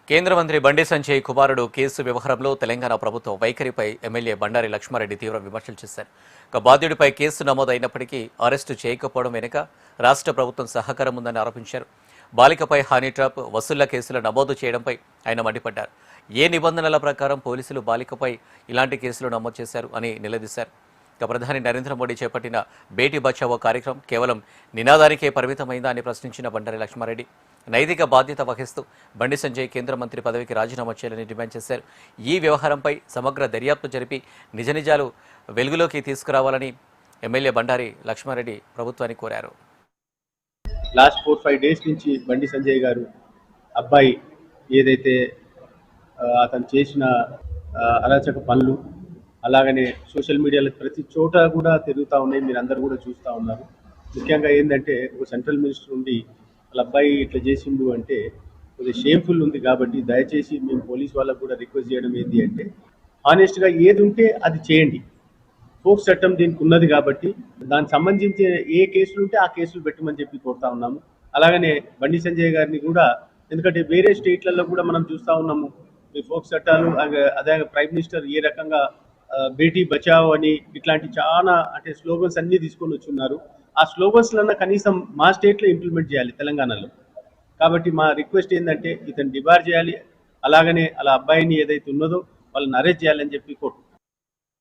కేంద్ర మంత్రి బండి సంజయ్ కుమారుడు కేసు వ్యవహారంలో తెలంగాణ ప్రభుత్వం వైఖరిపై ఎమ్మెల్యే బండారి లక్ష్మారెడ్డి తీవ్ర విమర్శలు చేశారు. బాధ్యుడిపై కేసు నమోదైనప్పటికీ అరెస్టు చేయకపోవడం వెనుక రాష్ట్ర ప్రభుత్వం సహకారం ఉందని ఆరోపించారు. బాలికపై హానీ ట్రాప్ వసూళ్ల కేసులు నమోదు చేయడంపై ఆయన మండిపడ్డారు. ఏ నిబంధనల ప్రకారం పోలీసులు బాలికపై ఇలాంటి కేసులు నమోదు చేశారు అని నిలదీశారు. ప్రధాని నరేంద్ర మోడీ చేపట్టిన బేటీ బచావో కార్యక్రమం కేవలం నినాదానికే పరిమితమైందా అని ప్రశ్నించిన బండారి లక్ష్మారెడ్డి నైతిక బాధ్యత వహిస్తూ బండి సంజయ్ కేంద్ర మంత్రి పదవికి రాజీనామా చేయాలని డిమాండ్ చేశారు. ఈ వ్యవహారంపై సమగ్ర దర్యాప్తు జరిపి నిజ నిజాలు వెలుగులోకి తీసుకురావాలని ఎమ్మెల్యే బండారి లక్ష్మారెడ్డి ప్రభుత్వాన్ని కోరారు. లాస్ట్ 4-5 డేస్ నుంచి బండి సంజయ్ గారు అబ్బాయి ఏదైతే అతను చేసిన అరాచక పనులు అలాగనే సోషల్ మీడియాలో ప్రతి చోట కూడా తిరుగుతూ ఉన్నాయి, మీరు అందరు కూడా చూస్తూ ఉన్నారు. ముఖ్యంగా ఏంటంటే ఒక సెంట్రల్ మినిస్టర్ ఉండి వాళ్ళ అబ్బాయి ఇట్లా చేసిండు అంటే కొద్దిగా షేమ్ఫుల్ ఉంది. కాబట్టి దయచేసి మేము పోలీస్ వాళ్ళకు కూడా రిక్వెస్ట్ చేయడం ఏంటి అంటే హానెస్ట్గా ఏది ఉంటే అది చేయండి. ఫోక్స్ చట్టం దీనికి ఉన్నది కాబట్టి దానికి సంబంధించి ఏ కేసులు ఉంటే ఆ కేసులు పెట్టమని చెప్పి కోరుతా ఉన్నాము. అలాగనే బండి సంజయ్ గారిని కూడా, ఎందుకంటే వేరే స్టేట్లలో కూడా మనం చూస్తూ ఉన్నాము ఈ ఫోక్స్ చట్టాలు. అదే ప్రైమ్ మినిస్టర్ ఏ రకంగా బేటీ బచావో అని ఇట్లాంటి చాలా అంటే స్లోగన్స్ అన్నీ తీసుకొని వచ్చున్నారు. ఆ స్లోగన్స్లన్నా కనీసం మా స్టేట్లో ఇంప్లిమెంట్ చేయాలి తెలంగాణలో. కాబట్టి మా రిక్వెస్ట్ ఏంటంటే ఇతను డిబార్ చేయాలి, అలాగనే అలా అబ్బాయిని ఏదైతే ఉన్నదో వాళ్ళని అరెస్ట్ చేయాలని చెప్పి కోరుకుంటున్నాం.